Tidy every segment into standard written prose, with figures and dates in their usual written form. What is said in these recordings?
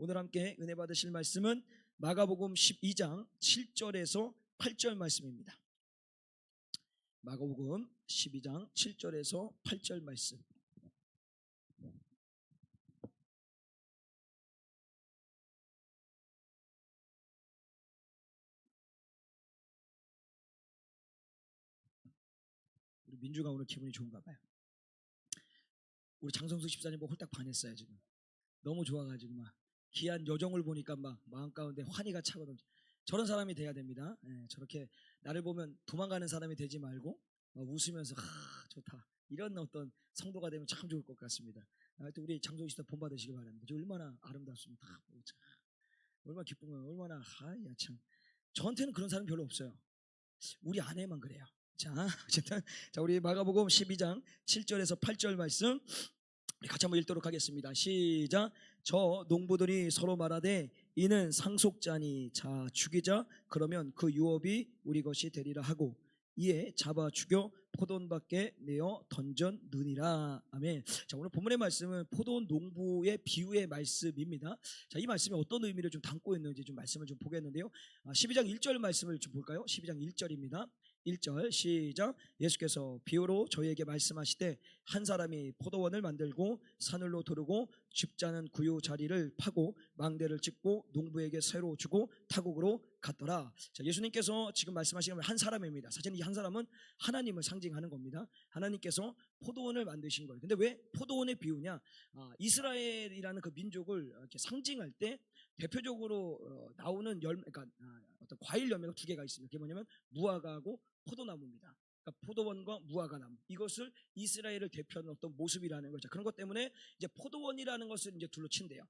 오늘 함께 은혜 받으실 말씀은 마가복음 12장 7절에서 8절 말씀입니다. 마가복음 12장 7절에서 8절 말씀. 우리 민주가 오늘 기분이 좋은가 봐요. 우리 장성수 집사님 보고 홀딱 반했어요. 지금 너무 좋아가지고 막 귀한 여정을 보니까 막 마음 가운데 환희가 차거든요. 저런 사람이 돼야 됩니다. 저렇게 나를 보면 도망가는 사람이 되지 말고 웃으면서 좋다, 이런 어떤 성도가 되면 참 좋을 것 같습니다. 하여튼 우리 장성수 집사 본 받으시기 바랍니다. 저 얼마나 아름답습니까? 얼마나 기쁘면 얼마나 참. 저한테는 그런 사람 별로 없어요. 우리 아내만 그래요. 자, 어쨌든 우리 마가복음 12장 7절에서 8절 말씀 같이 한번 읽도록 하겠습니다. 시작. 저 농부들이 서로 말하되 이는 상속자니 자 죽이자, 그러면 그 유업이 우리 것이 되리라 하고 이에 잡아 죽여 포도원 밖에 내어 던졌느니라. 아멘. 자, 오늘 본문의 말씀은 포도원 농부의 비유의 말씀입니다. 자, 이 말씀이 어떤 의미를 좀 담고 있는지 좀 말씀을 좀 보겠는데요. 12장 1절 말씀을 좀 볼까요? 12장 1절입니다. 1절 시작. 예수께서 비유로 저희에게 말씀하시되 한 사람이 포도원을 만들고 산울로 두르고 줍자는 구유 자리를 파고 망대를 찍고 농부에게 새로 주고 타국으로 갔더라. 자, 예수님께서 지금 말씀하시는 건 한 사람입니다. 사실 이 한 사람은 하나님을 상징하는 겁니다. 하나님께서 포도원을 만드신 거예요. 근데 왜 포도원의 비유냐? 이스라엘이라는 그 민족을 이렇게 상징할 때 대표적으로 나오는 그러니까 어떤 과일 열매가 두 개가 있습니다. 그게 뭐냐면 무화과하고 포도나무입니다. 그러니까 포도원과 무화과나무, 이것을 이스라엘을 대표하는 어떤 모습이라는 거죠. 그런 것 때문에 이제 포도원이라는 것을 이제 둘로 친대요.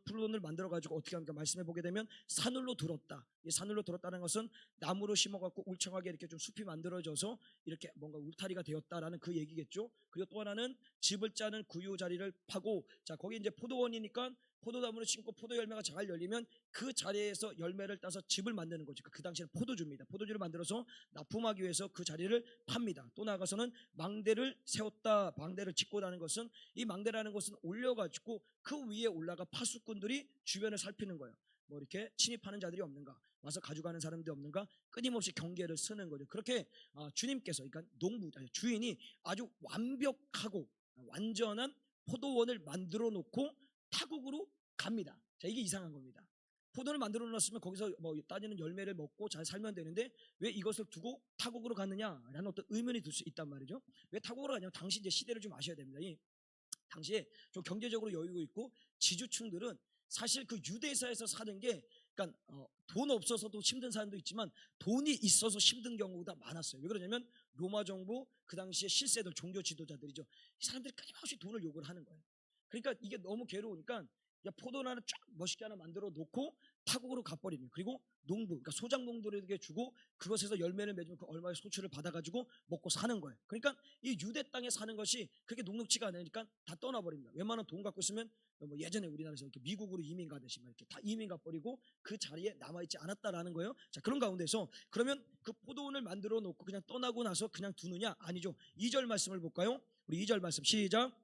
포도원을 만들어 가지고 어떻게 하는가 말씀해 보게 되면 산울로 들었다. 이 산울로 들었다는 것은 나무로 심어 갖고 울창하게 이렇게 좀 숲이 만들어져서 이렇게 뭔가 울타리가 되었다라는 그 얘기겠죠. 그리고 또 하나는 즙을 짜는 구유 자리를 파고, 자, 거기 이제 포도원이니까 포도나무를 심고 포도 열매가 잘 열리면 그 자리에서 열매를 따서 즙을 만드는 거죠. 그 당시에는 포도주입니다. 포도주를 만들어서 납품하기 위해서 그 자리를 팝니다. 또 나가서는 망대를 세웠다. 망대를 짓고라는 것은, 이 망대라는 것은 올려가지고 그 위에 올라가 파수꾼들이 주변을 살피는 거예요. 뭐 이렇게 침입하는 자들이 없는가, 와서 가져가는 사람들이 없는가, 끊임없이 경계를 서는 거죠. 그렇게 주님께서, 그러니까 농부 주인이 아주 완벽하고 완전한 포도원을 만들어 놓고 타국으로 갑니다. 자, 이게 이상한 겁니다. 포도를 만들어 놨으면 거기서 뭐 따지는 열매를 먹고 잘 살면 되는데 왜 이것을 두고 타국으로 갔느냐라는 어떤 의문이 들 수 있단 말이죠. 왜 타국으로 가냐면 당시 이제 시대를 좀 아셔야 됩니다. 이 당시에 좀 경제적으로 여유가 있고 지주층들은 사실 그 유대사에서 사는 게, 그러니까 돈 없어서도 힘든 사람도 있지만 돈이 있어서 힘든 경우가 많았어요. 왜 그러냐면 로마 정부 그 당시에 실세들, 종교 지도자들이죠. 이 사람들이 끊임없이 돈을 요구를 하는 거예요. 그러니까 이게 너무 괴로우니까 포도나를 쫙 멋있게 하나 만들어 놓고 타국으로 가버리면, 그리고 농부, 그러니까 소작농들에게 주고 그것에서 열매를 맺으면 그 얼마의 소출을 받아가지고 먹고 사는 거예요. 그러니까 이 유대 땅에 사는 것이 그렇게 녹록지가 않으니까 다 떠나버립니다. 웬만한 돈 갖고 있으면 뭐 예전에 우리나라에서 이렇게 미국으로 이민 가듯이 막 이렇게 다 이민 가버리고 그 자리에 남아있지 않았다라는 거예요. 자, 그런 가운데서 그러면 그 포도원을 만들어 놓고 그냥 떠나고 나서 그냥 두느냐? 아니죠. 2절 말씀을 볼까요? 우리 2절 말씀 시작.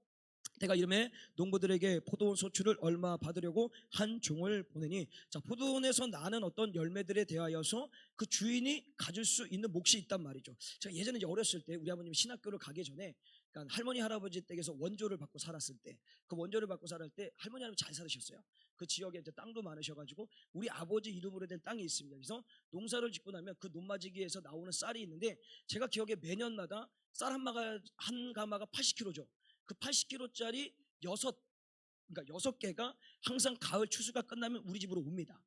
내가 이름에 농부들에게 포도원 소출을 얼마 받으려고 한 종을 보내니, 자, 포도원에서 나는 어떤 열매들에 대하여서 그 주인이 가질 수 있는 몫이 있단 말이죠. 제가 예전에 이제 어렸을 때 우리 아버님이 신학교를 가기 전에, 그러니까 할머니 할아버지 댁에서 원조를 받고 살았을 때, 그 원조를 받고 살을 때 할머니 할아버지 잘 살으셨어요. 그 지역에 이제 땅도 많으셔가지고 우리 아버지 이름으로 된 땅이 있습니다. 그래서 농사를 짓고 나면 그 논마지기에서 나오는 쌀이 있는데, 제가 기억에 매년마다 쌀 한 가마가 80kg죠. 그 80kg짜리 그러니까 6개가 항상 가을 추수가 끝나면 우리 집으로 옵니다.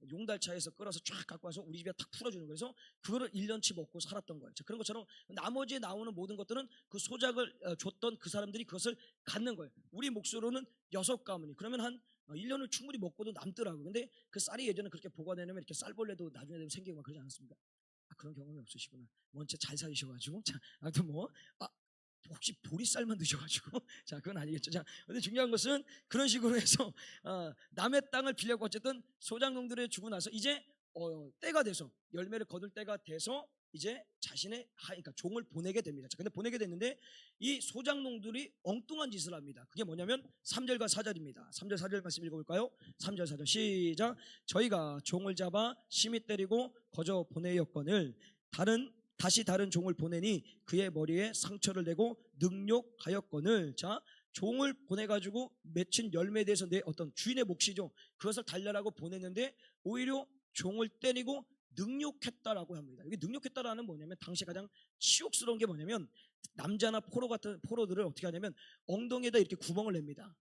용달차에서 끌어서 쫙 갖고 와서 우리 집에 탁 풀어주는 거예요. 그래서 그거를 1년치 먹고 살았던 거예요. 자, 그런 것처럼 나머지에 나오는 모든 것들은 그 소작을 줬던 그 사람들이 그것을 갖는 거예요. 우리 몫으로는 6가문이, 그러면 한 1년을 충분히 먹고도 남더라고요. 근데 그 쌀이 예전에 그렇게 보관해놓으면 이렇게 쌀벌레도 나중에 되면 생기고 막 그러지 않았습니까? 그런 경험이 없으시구나. 원체 잘 사시셔가지고. 자, 아무튼 혹시 보리쌀만 드셔가지고 자, 그건 아니겠죠. 자, 근데 중요한 것은 그런 식으로 해서 남의 땅을 빌려고 어쨌든 소작농들에 주고 나서 이제 때가 돼서 열매를 거둘 때가 돼서 이제 자신의 그러니까 종을 보내게 됩니다. 자, 근데 보내게 됐는데 이 소장농들이 엉뚱한 짓을 합니다. 그게 뭐냐면 3절과 4절입니다. 3절 4절 말씀 읽어볼까요? 3절 4절 시작. 저희가 종을 잡아 심히 때리고 거저 보내었거늘 다시 다른 종을 보내니 그의 머리에 상처를 내고 능욕하였거늘. 자, 종을 보내가지고 맺힌 열매에 대해서 내 어떤 주인의 몫이죠. 그것을 달래라고 보냈는데 오히려 종을 때리고 능욕했다라고 합니다. 이게 능욕했다라는 뭐냐면 당시 가장 치욕스러운 게 뭐냐면 남자나 포로 같은 포로들을 어떻게 하냐면 엉덩이에다 이렇게 구멍을 냅니다.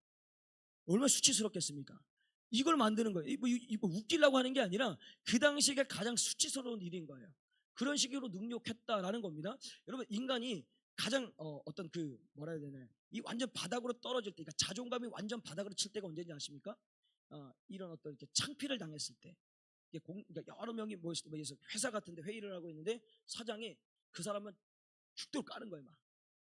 얼마나 수치스럽겠습니까? 이걸 만드는 거예요. 이거 웃기려고 하는 게 아니라 그 당시에 가장 수치스러운 일인 거예요. 그런 식으로 능욕했다라는 겁니다. 여러분 인간이 가장 어떤 그 뭐라 해야 되나요? 이 완전 바닥으로 떨어질 때, 그러니까 자존감이 완전 바닥으로 칠 때가 언제인지 아십니까? 이런 어떤 이렇게 창피를 당했을 때. 그러니까 여러 명이 모였을 때 회사 같은데 회의를 하고 있는데 사장이 그 사람은 죽도록 까는 거예요. 막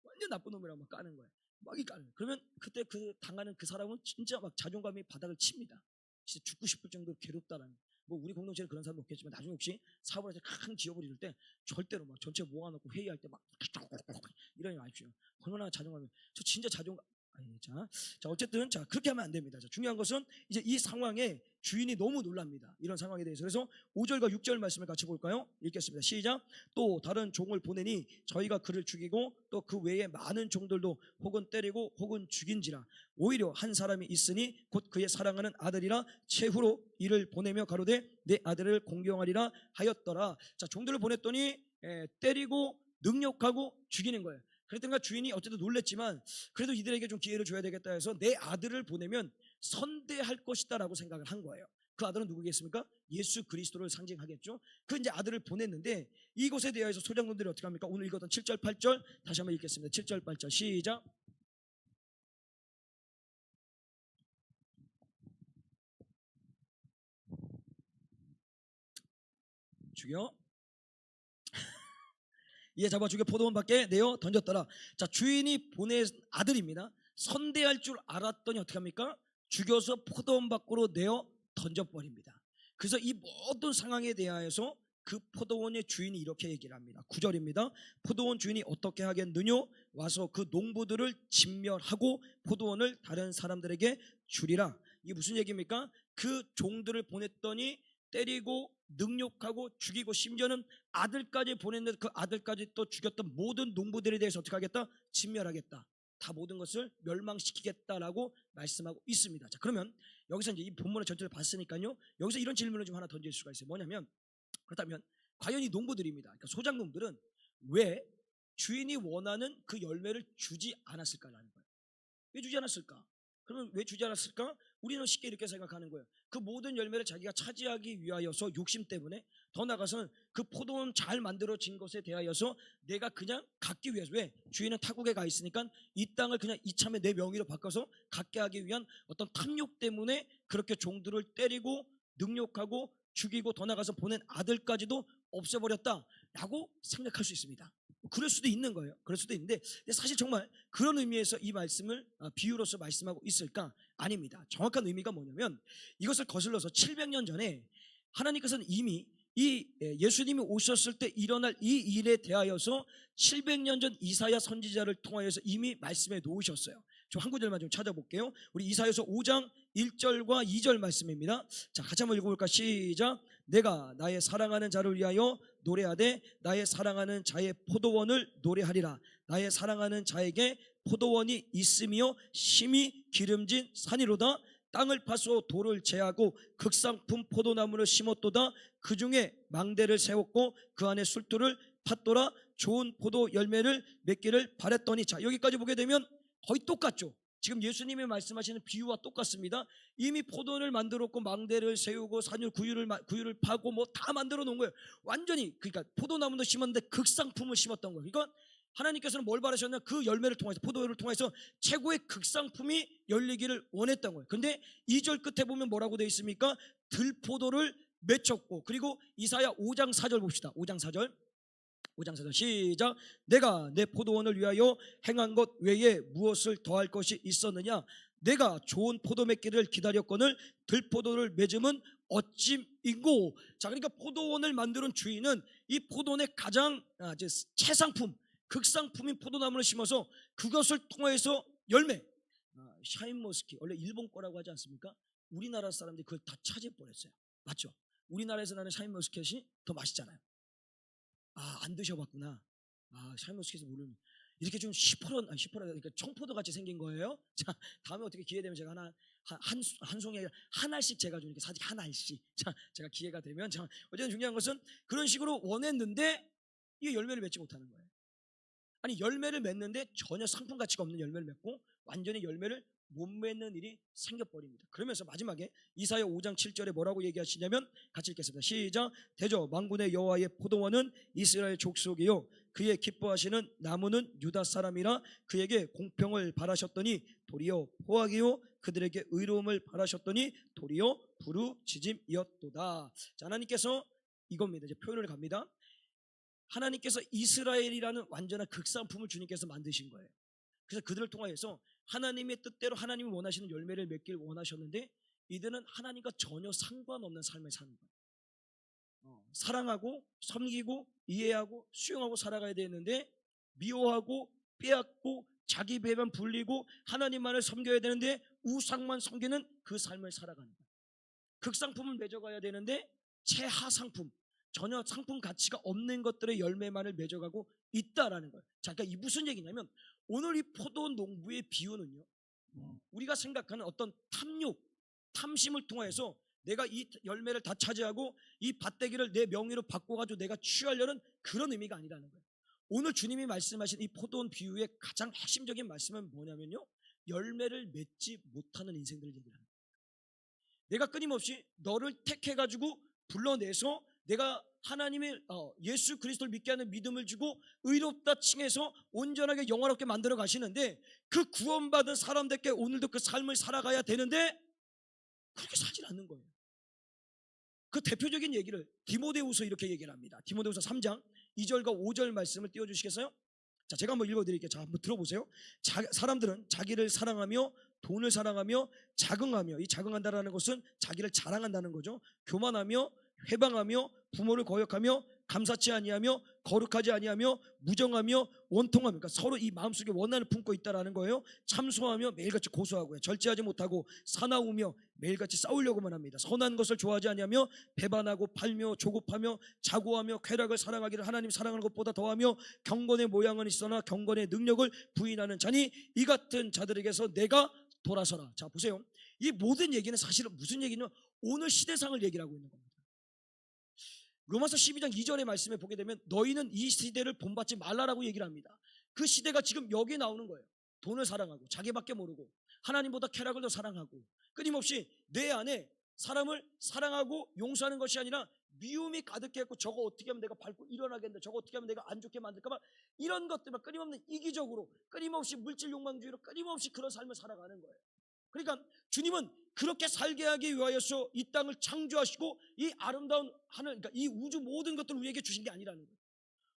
완전 나쁜 놈이라고 막 까는 거예요. 막 이 까는 거예요. 그러면 그때 그 당하는 그 사람은 진짜 막 자존감이 바닥을 칩니다. 진짜 죽고 싶을 정도로 괴롭다라는. 뭐 우리 공동체는 그런 사람 없겠지만 나중에 혹시 사업을 해서 큰 기업을 이룰 때 절대로 막 전체 모아놓고 회의할 때 막 이러지 마십시오. 얼마나 자존감이 저 진짜 자존감. 자 어쨌든 자 그렇게 하면 안 됩니다. 자, 중요한 것은 이제 이 상황에 주인이 너무 놀랍니다. 이런 상황에 대해서. 그래서 5절과 6절 말씀을 같이 볼까요? 읽겠습니다. 시작. 또 다른 종을 보내니 저희가 그를 죽이고 또 그 외에 많은 종들도 혹은 때리고 혹은 죽인지라. 오히려 한 사람이 있으니 곧 그의 사랑하는 아들이라 최후로 이를 보내며 가로되 내 아들을 공경하리라 하였더라. 자, 종들을 보냈더니 때리고 능욕하고 죽이는 거예요. 그랬던가 주인이 어쨌든 놀랬지만 그래도 이들에게 좀 기회를 줘야 되겠다 해서 내 아들을 보내면 선대할 것이다 라고 생각을 한 거예요. 그 아들은 누구겠습니까? 예수 그리스도를 상징하겠죠. 그 이제 아들을 보냈는데 이곳에 대해서 소장님들이 어떻게 합니까? 오늘 읽었던 7절 8절 다시 한번 읽겠습니다. 7절 8절 시작. 죽여 이에 잡아 죽여 포도원 밖에 내어 던졌더라. 자, 주인이 보낸 아들입니다. 선대할 줄 알았더니 어떻게 합니까? 죽여서 포도원 밖으로 내어 던져버립니다. 그래서 이 모든 상황에 대하여서 그 포도원의 주인이 이렇게 얘기를 합니다. 9절입니다. 포도원 주인이 어떻게 하겠느냐? 와서 그 농부들을 진멸하고 포도원을 다른 사람들에게 주리라. 이게 무슨 얘기입니까? 그 종들을 보냈더니 때리고 능욕하고 죽이고 심지어는 아들까지 보냈는데 그 아들까지 또 죽였던 모든 농부들에 대해서 어떻게 하겠다? 진멸하겠다. 다 모든 것을 멸망시키겠다라고 말씀하고 있습니다. 자, 그러면 여기서 이제 이 본문의 전체를 봤으니까요. 여기서 이런 질문을 좀 하나 던질 수가 있어요. 뭐냐면 그렇다면 과연 이 농부들입니다. 그러니까 소작농들은 왜 주인이 원하는 그 열매를 주지 않았을까라는 거예요. 왜 주지 않았을까? 그러면 왜 주지 않았을까? 우리는 쉽게 이렇게 생각하는 거예요. 그 모든 열매를 자기가 차지하기 위하여서 욕심 때문에 더 나아가서는 그 포도원 잘 만들어진 것에 대하여서 내가 그냥 갖기 위해서 왜? 주인은 타국에 가 있으니까 이 땅을 그냥 이참에 내 명의로 바꿔서 갖게 하기 위한 어떤 탐욕 때문에 그렇게 종들을 때리고 능욕하고 죽이고 더 나아가서 보낸 아들까지도 없애버렸다라고 생각할 수 있습니다. 그럴 수도 있는 거예요. 그럴 수도 있는데 사실 정말 그런 의미에서 이 말씀을 비유로서 말씀하고 있을까? 아닙니다. 정확한 의미가 뭐냐면 이것을 거슬러서 700년 전에 하나님께서는 이미 이 예수님이 오셨을 때 일어날 이 일에 대하여서 700년 전 이사야 선지자를 통하여서 이미 말씀해 놓으셨어요. 좀 한 구절만 좀 찾아볼게요. 우리 이사야서 5장 1절과 2절 말씀입니다. 자, 같이 한번 읽어볼까? 시작. 내가 나의 사랑하는 자를 위하여 노래하되 나의 사랑하는 자의 포도원을 노래하리라. 나의 사랑하는 자에게 포도원이 있으며 심히 기름진 산이로다. 땅을 파서 돌을 제하고 극상품 포도나무를 심었도다. 그 중에 망대를 세웠고 그 안에 술두를 팠더라. 좋은 포도 열매를 맺기를 바랬더니. 자, 여기까지 보게 되면 거의 똑같죠. 지금 예수님이 말씀하시는 비유와 똑같습니다. 이미 포도를 만들었고 망대를 세우고 산유 구유를 파고 뭐 다 만들어 놓은 거예요. 완전히. 그러니까 포도나무도 심었는데 극상품을 심었던 거예요. 그러니까 하나님께서는 뭘 바라셨냐? 그 열매를 통해서, 포도를 통해서 최고의 극상품이 열리기를 원했던 거예요. 근데 2절 끝에 보면 뭐라고 되어 있습니까? 들포도를 맺혔고. 그리고 이사야 5장 4절 봅시다. 5장 4절 시작. 내가 내 포도원을 위하여 행한 것 외에 무엇을 더할 것이 있었느냐? 내가 좋은 포도 맺기를 기다렸거늘 들포도를 맺음은 어찌인고. 자, 그러니까 포도원을 만드는 주인은 이 포도원의 가장 최상품, 극상품인 포도나무를 심어서 그것을 통해서 열매, 샤인머스키, 원래 일본 거라고 하지 않습니까? 우리나라 사람들이 그걸 다 차지해버렸어요. 맞죠? 우리나라에서 나는 샤인머스켓이 더 맛있잖아요. 안 드셔봤구나. 샤인머스켓을 모르는, 이렇게 좀 시퍼런, 그러니까 청포도 같이 생긴 거예요. 자, 다음에 어떻게 기회 되면 제가 한 송이 하나씩 제가 좀 이렇게 사직 하나씩. 자, 제가 기회가 되면. 자, 어쨌든 중요한 것은 그런 식으로 원했는데 이게 열매를 맺지 못하는 거예요. 아니, 열매를 맺는데 전혀 상품 가치가 없는 열매를 맺고 완전히 열매를 못 맺는 일이 생겨버립니다. 그러면서 마지막에 이사야 5장 7절에 뭐라고 얘기하시냐면, 같이 읽겠습니다. 시작. 대저 만군의 여호와의 포도원은 이스라엘 족속이요 그의 기뻐하시는 나무는 유다 사람이라 그에게 공평을 바라셨더니 도리어 포악이요 그들에게 의로움을 바라셨더니 도리어 부르짖음이었도다. 자, 하나님께서 이겁니다. 이제 표현을 갑니다. 하나님께서 이스라엘이라는 완전한 극상품을 주님께서 만드신 거예요. 그래서 그들을 통하여서 하나님의 뜻대로 하나님이 원하시는 열매를 맺길 원하셨는데, 이들은 하나님과 전혀 상관없는 삶을 사는 거예요. 사랑하고 섬기고 이해하고 수용하고 살아가야 되는데, 미워하고 빼앗고 자기 배만 불리고 하나님만을 섬겨야 되는데 우상만 섬기는 그 삶을 살아가는 거예요. 극상품을 맺어가야 되는데 최하상품, 전혀 상품 가치가 없는 것들의 열매만을 맺어가고 있다라는 거예요. 자, 그러니까 이 무슨 얘기냐면, 오늘 이 포도 농부의 비유는요, 우리가 생각하는 어떤 탐욕, 탐심을 통해서 내가 이 열매를 다 차지하고 이 밭대기를 내 명의로 바꿔가지고 내가 취하려는 그런 의미가 아니라는 거예요. 오늘 주님이 말씀하신 이 포도원 비유의 가장 핵심적인 말씀은 뭐냐면요, 열매를 맺지 못하는 인생들을 얘기하는 거예요. 내가 끊임없이 너를 택해가지고 불러내서 내가 하나님의 예수 그리스도를 믿게 하는 믿음을 주고 의롭다 칭해서 온전하게 영화롭게 만들어 가시는데, 그 구원받은 사람들께 오늘도 그 삶을 살아가야 되는데 그렇게 살질 않는 거예요. 그 대표적인 얘기를 디모데후서 이렇게 얘기를 합니다. 디모데후서 3장 2절과 5절 말씀을 띄워주시겠어요? 자, 제가 한번 읽어드릴게요. 자, 한번 들어보세요. 사람들은 자기를 사랑하며 돈을 사랑하며 자긍하며, 이 자긍한다라는 것은 자기를 자랑한다는 거죠. 교만하며 회방하며 부모를 거역하며 감사치 아니하며 거룩하지 아니하며 무정하며 원통하며, 그러니까 서로 이 마음속에 원한을 품고 있다라는 거예요. 참소하며 매일같이 고소하고요. 절제하지 못하고 사나우며 매일같이 싸우려고만 합니다. 선한 것을 좋아하지 아니하며 배반하고 팔며 조급하며 자고하며 쾌락을 사랑하기를 하나님 사랑하는 것보다 더하며 경건의 모양은 있으나 경건의 능력을 부인하는 자니 이 같은 자들에게서 내가 돌아서라. 자, 보세요. 이 모든 얘기는 사실은 무슨 얘기냐면 오늘 시대상을 얘기를 하고 있는 겁니다. 로마서 12장 2절의 말씀에 보게 되면 너희는 이 시대를 본받지 말라라고 얘기를 합니다. 그 시대가 지금 여기에 나오는 거예요. 돈을 사랑하고 자기밖에 모르고 하나님보다 쾌락을 더 사랑하고 끊임없이 내 안에 사람을 사랑하고 용서하는 것이 아니라 미움이 가득해갖고 저거 어떻게 하면 내가 밟고 일어나겠는데, 저거 어떻게 하면 내가 안 좋게 만들까봐, 이런 것들만 끊임없는 이기적으로 끊임없이 물질 욕망주의로 끊임없이 그런 삶을 살아가는 거예요. 그러니까 주님은 그렇게 살게 하기 위하여서 이 땅을 창조하시고 이 아름다운 하늘, 그러니까 이 우주 모든 것들을 우리에게 주신 게 아니라는 거예요.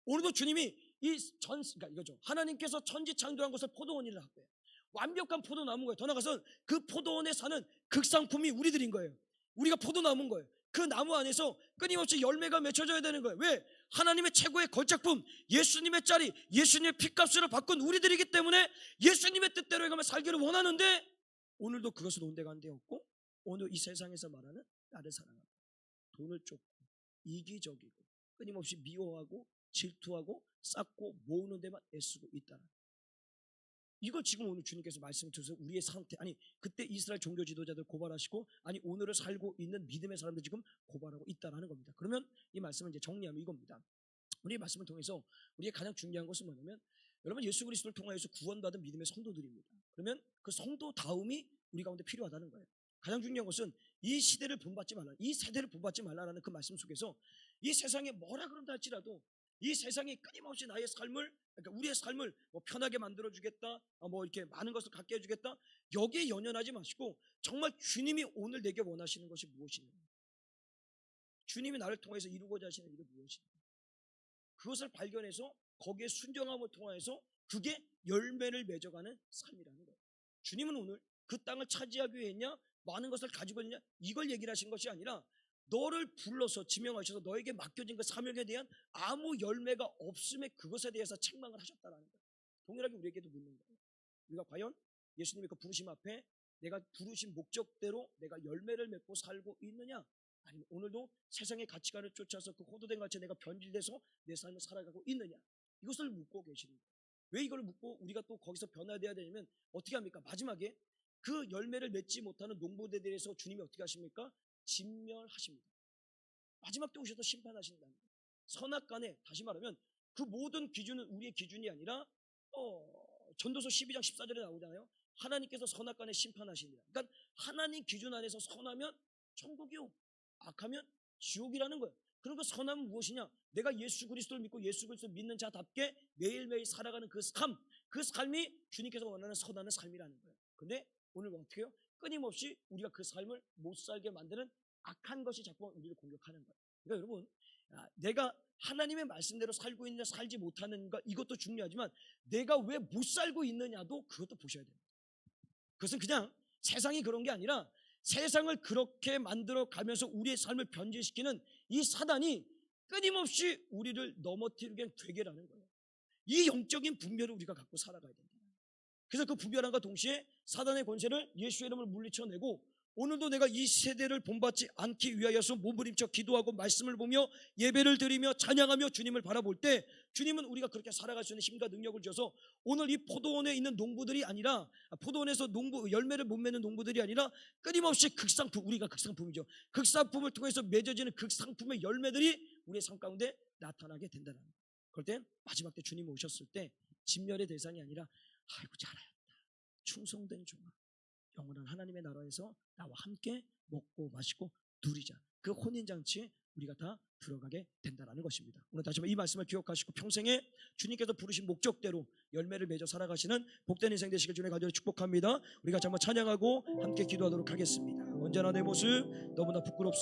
오늘도 주님이 그러니까 이거죠. 하나님께서 천지 창조한 것을 포도원이라 할거예요. 완벽한 포도나무인 거예요. 더 나아가서 그 포도원에 사는 극상품이 우리들인 거예요. 우리가 포도나무인 거예요. 그 나무 안에서 끊임없이 열매가 맺혀져야 되는 거예요. 왜? 하나님의 최고의 걸작품, 예수님의 짤이, 예수님의 피값으로 바꾼 우리들이기 때문에 예수님의 뜻대로 해가며 살기를 원하는데, 오늘도 그것은 온데간데 없고 오늘 이 세상에서 말하는 나를 사랑하고 돈을 쫓고 이기적이고 끊임없이 미워하고 질투하고 쌓고 모으는 데만 애쓰고 있다는, 이걸 지금 오늘 주님께서 말씀을 주셔서 우리의 상태, 아니 그때 이스라엘 종교 지도자들 고발하시고, 아니 오늘을 살고 있는 믿음의 사람들 지금 고발하고 있다는 겁니다. 그러면 이 말씀을 이제 정리하면 이겁니다. 우리의 말씀을 통해서 우리의 가장 중요한 것은 뭐냐면, 여러분 예수 그리스도를 통하여서 구원받은 믿음의 성도들입니다. 그러면 그 성도 다움이 우리 가운데 필요하다는 거예요. 가장 중요한 것은 이 시대를 본받지 말라, 이 세대를 본받지 말라라는 그 말씀 속에서 이 세상에 뭐라 그런다 할지라도 이 세상이 끊임없이 나의 삶을, 그러니까 우리의 삶을 뭐 편하게 만들어주겠다, 뭐 이렇게 많은 것을 갖게 해주겠다, 여기에 연연하지 마시고 정말 주님이 오늘 내게 원하시는 것이 무엇이냐, 주님이 나를 통해서 이루고자 하시는 일이 무엇이냐, 그것을 발견해서 거기에 순종함을 통해서 그게 열매를 맺어가는 삶이라는 거예요. 주님은 오늘 그 땅을 차지하기 위해 했냐? 많은 것을 가지고 있냐? 이걸 얘기를 하신 것이 아니라 너를 불러서 지명하셔서 너에게 맡겨진 그 사명에 대한 아무 열매가 없음에 그것에 대해서 책망을 하셨다라는 거예요. 동일하게 우리에게도 묻는 거예요. 우리가 과연 예수님의 그 부르심 앞에 내가 부르신 목적대로 내가 열매를 맺고 살고 있느냐? 아니면 오늘도 세상의 가치관을 쫓아서 그 호도된 가치에 내가 변질돼서 내 삶을 살아가고 있느냐? 이것을 묻고 계시는 거예요. 왜 이걸 묻고 우리가 또 거기서 변화되어야 되냐면 어떻게 합니까? 마지막에 그 열매를 맺지 못하는 농부들에 대해서 주님이 어떻게 하십니까? 진멸하십니다. 마지막 때 오셔서 심판하신다는 거예요. 선악간에 다시 말하면 그 모든 기준은 우리의 기준이 아니라 전도서 12장 14절에 나오잖아요. 하나님께서 선악간에 심판하시니라. 그러니까 하나님 기준 안에서 선하면 천국이요, 악하면 지옥이라는 거예요. 그런 그 선함은 무엇이냐? 내가 예수 그리스도를 믿고 예수 그리스도를 믿는 자답게 매일매일 살아가는 그 삶이 주님께서 원하는 선하는 삶이라는 거예요. 근데 오늘 어떻게 해요? 끊임없이 우리가 그 삶을 못 살게 만드는 악한 것이 자꾸 우리를 공격하는 거예요. 그러니까 여러분, 내가 하나님의 말씀대로 살고 있느냐 살지 못하는가 이것도 중요하지만 내가 왜 못 살고 있느냐도 그것도 보셔야 됩니다. 그것은 그냥 세상이 그런 게 아니라 세상을 그렇게 만들어 가면서 우리의 삶을 변질시키는 이 사단이 끊임없이 우리를 넘어뜨리게 되게라는 거예요. 이 영적인 분별을 우리가 갖고 살아가야 된다. 그래서 그 분별함과 동시에 사단의 권세를 예수의 이름을 물리쳐내고 오늘도 내가 이 세대를 본받지 않기 위하여서 몸부림쳐 기도하고 말씀을 보며 예배를 드리며 찬양하며 주님을 바라볼 때 주님은 우리가 그렇게 살아갈 수 있는 힘과 능력을 줘서 오늘 이 포도원에 있는 농부들이 아니라 포도원에서 열매를 못 맺는 농부들이 아니라 끊임없이 극상품, 우리가 극상품이죠. 극상품을 통해서 맺어지는 극상품의 열매들이 우리의 삶 가운데 나타나게 된다는 거예요. 그럴 땐 마지막 때 주님이 오셨을 때 진멸의 대상이 아니라 아이고 잘하였다, 충성된 종아, 영원한 하나님의 나라에서 나와 함께 먹고 마시고 누리자. 그 혼인잔치에 우리가 다 들어가게 된다는 것입니다. 오늘 다시 한번 이 말씀을 기억하시고 평생에 주님께서 부르신 목적대로 열매를 맺어 살아가시는 복된 인생 되시길 주님의 간절히 축복합니다. 우리가 한번 찬양하고 함께 기도하도록 하겠습니다. 언제나 내 모습 너무나 부끄럽습니다.